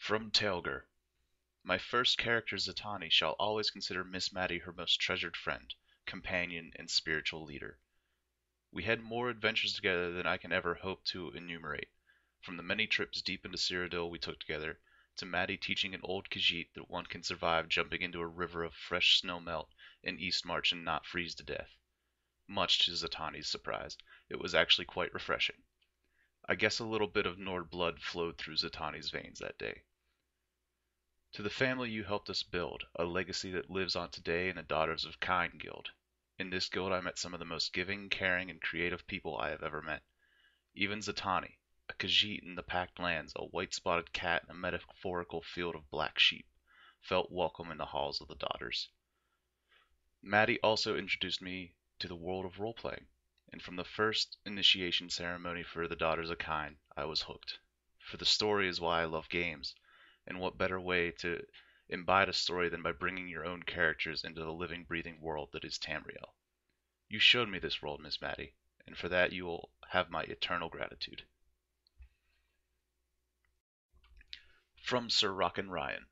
From Tailger. My first character Zatanni shall always consider Miss Maddie her most treasured friend, companion, and spiritual leader. We had more adventures together than I can ever hope to enumerate, from the many trips deep into Cyrodiil we took together, to Maddie teaching an old Khajiit that one can survive jumping into a river of fresh snow melt in Eastmarch and not freeze to death. Much to Zatanni's surprise, it was actually quite refreshing. I guess a little bit of Nord blood flowed through Zatanni's veins that day. To the family you helped us build, a legacy that lives on today in the Daughters of Kyne Guild. In this guild I met some of the most giving, caring, and creative people I have ever met. Even Zatanni, a Khajiit in the Packed Lands, a white-spotted cat in a metaphorical field of black sheep, felt welcome in the halls of the Daughters. Maddie also introduced me to the world of role-playing, and from the first initiation ceremony for the Daughters of Kyne, I was hooked. For the story is why I love games, and what better way to imbibe a story than by bringing your own characters into the living, breathing world that is Tamriel. You showed me this world, Miss Maddie, and for that you will have my eternal gratitude. From Sir Rockin' Ryan.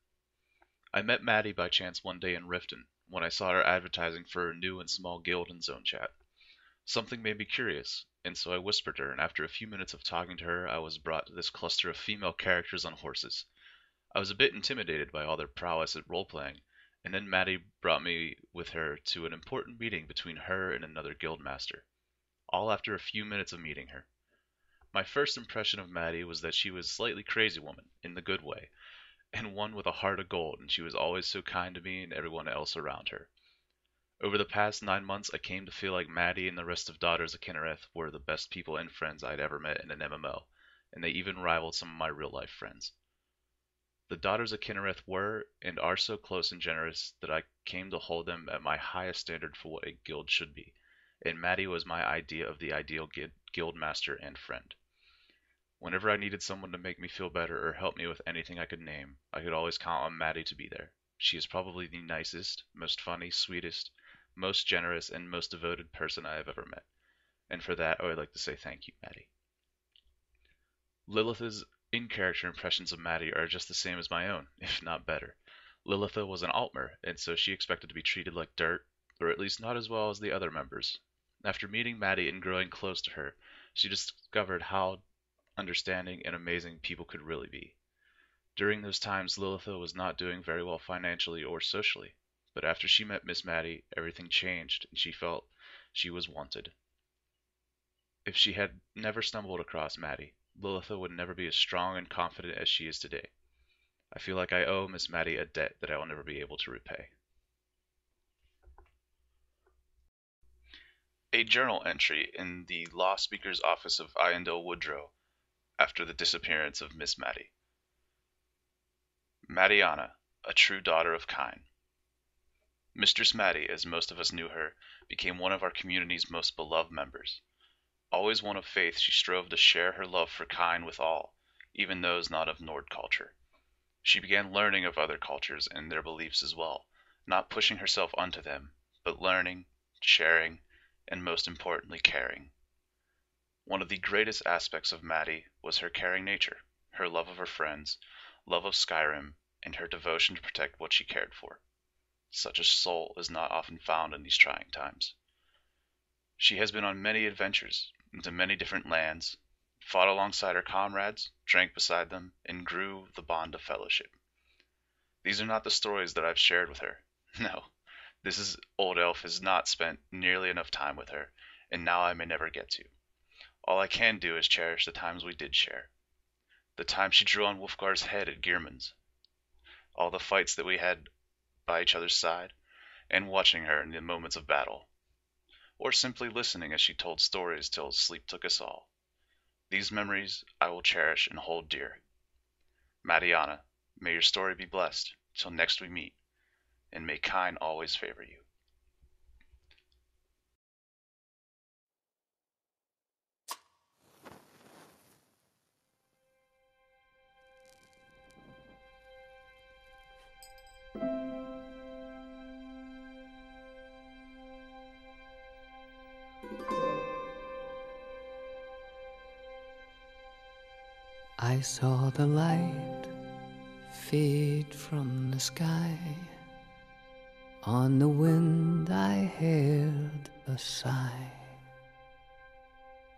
I met Maddie by chance one day in Riften, when I saw her advertising for a new and small guild in Zone Chat. Something made me curious, and so I whispered her, and after a few minutes of talking to her, I was brought to this cluster of female characters on horses. I was a bit intimidated by all their prowess at role-playing, and then Maddie brought me with her to an important meeting between her and another guildmaster, all after a few minutes of meeting her. My first impression of Maddie was that she was a slightly crazy woman, in the good way, and one with a heart of gold, and she was always so kind to me and everyone else around her. Over the past 9 months, I came to feel like Maddie and the rest of Daughters of Kinnereth were the best people and friends I'd ever met in an MMO, and they even rivaled some of my real-life friends. The Daughters of Kinnereth were and are so close and generous that I came to hold them at my highest standard for what a guild should be, and Maddie was my idea of the ideal guild master and friend. Whenever I needed someone to make me feel better or help me with anything I could name, I could always count on Maddie to be there. She is probably the nicest, most funny, sweetest, most generous, and most devoted person I have ever met, and for that I would like to say thank you, Maddie. Lilith's in-character impressions of Maddie are just the same as my own, if not better. Lilitha was an Altmer, and so she expected to be treated like dirt, or at least not as well as the other members. After meeting Maddie and growing close to her, she discovered how understanding and amazing people could really be. During those times, Lilitha was not doing very well financially or socially, but after she met Miss Maddie, everything changed, and she felt she was wanted. If she had never stumbled across Maddie, Lilitha would never be as strong and confident as she is today. I feel like I owe Miss Maddie a debt that I will never be able to repay. A journal entry in the Law Speaker's office of Iandel Woodrow after the disappearance of Miss Maddie. Maddieana, a true daughter of Kyne. Mistress Maddie, as most of us knew her, became one of our community's most beloved members. Always one of faith, she strove to share her love for Kyne with all, even those not of Nord culture. She began learning of other cultures and their beliefs as well, not pushing herself onto them, but learning, sharing, and most importantly, caring. One of the greatest aspects of Maddie was her caring nature, her love of her friends, love of Skyrim, and her devotion to protect what she cared for. Such a soul is not often found in these trying times. She has been on many adventures, into many different lands, fought alongside her comrades, drank beside them, and grew the bond of fellowship. These are not the stories that I've shared with her. No, this old elf has not spent nearly enough time with her, and now I may never get to. All I can do is cherish the times we did share. The time she drew on Wolfgar's head at Gearman's, all the fights that we had by each other's side, and watching her in the moments of battle, or simply listening as she told stories till sleep took us all. These memories I will cherish and hold dear. Maddieana, may your story be blessed till next we meet, and may Kyne always favor you. I saw the light feet from the sky. On the wind I heard a sigh.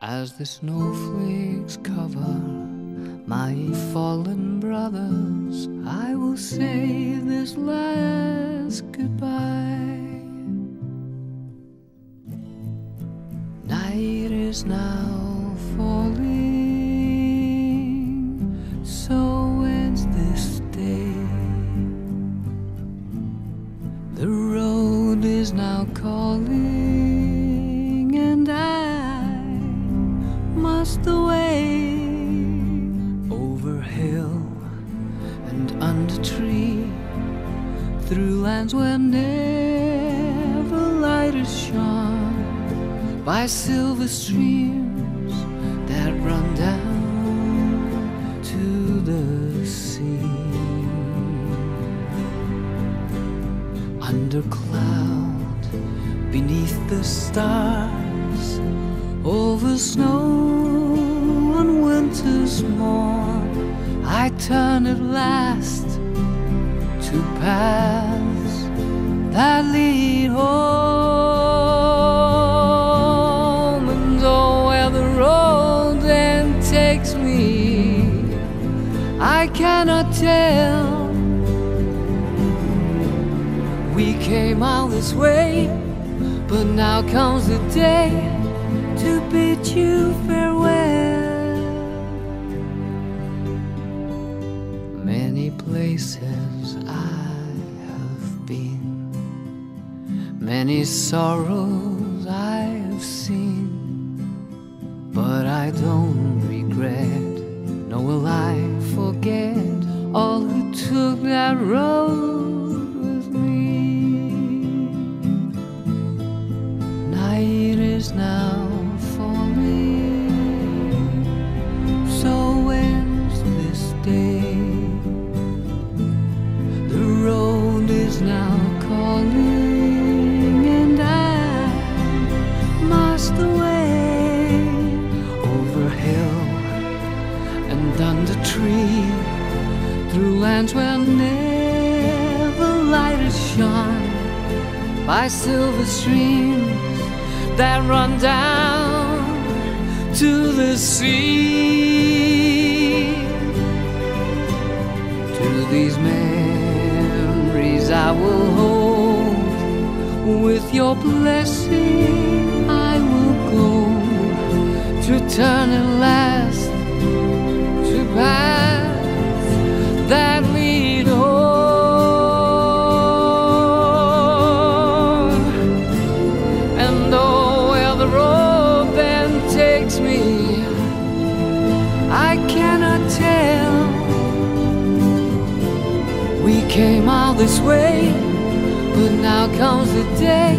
As the snowflakes cover my fallen brothers, I will say this last goodbye. Night is now falling, so ends this day. The road is now calling, and I must away. Over hill and under tree, through lands where never light is shone, by silver streams that run down to the sea. Under cloud, beneath the stars, over snow on winter's morn, I turn at last to paths that lead home. And oh, where the road then takes me, I cannot tell. We came all this way, but now comes the day to bid you farewell. Many places I have been, many sorrows I have seen, but I don't regret, nor will I forget all who took that road with me. Night is now falling, so ends this day. The road is now calling, and I must away. Over hill and under tree, through lands where never light has shone, by silver streams that run down to the sea. To these memories I will hold, with your blessing I will go, to turn at last to paths that lead home. And oh, where the road then takes me, I cannot tell. We came all this way, but now comes the day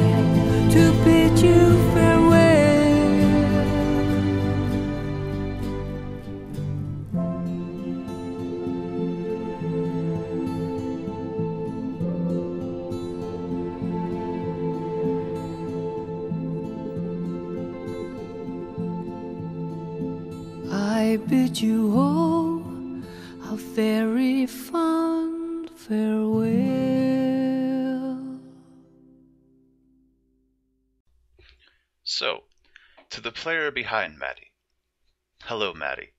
to bid you farewell. I bid you all a very fond farewell. So, to the player behind Maddie. Hello, Maddie.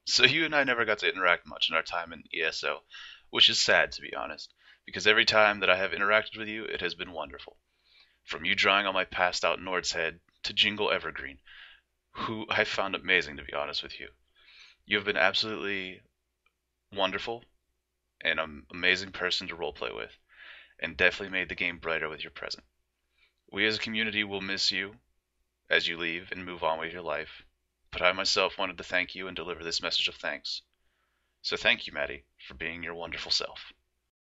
So you and I never got to interact much in our time in ESO, which is sad, to be honest, because every time that I have interacted with you, it has been wonderful. From you drawing on my passed out Nord's head to Jingle Evergreen, who I found amazing, to be honest with you. You have been absolutely wonderful and an amazing person to roleplay with, and definitely made the game brighter with your presence. We as a community will miss you as you leave and move on with your life, but I myself wanted to thank you and deliver this message of thanks. So thank you, Maddie, for being your wonderful self.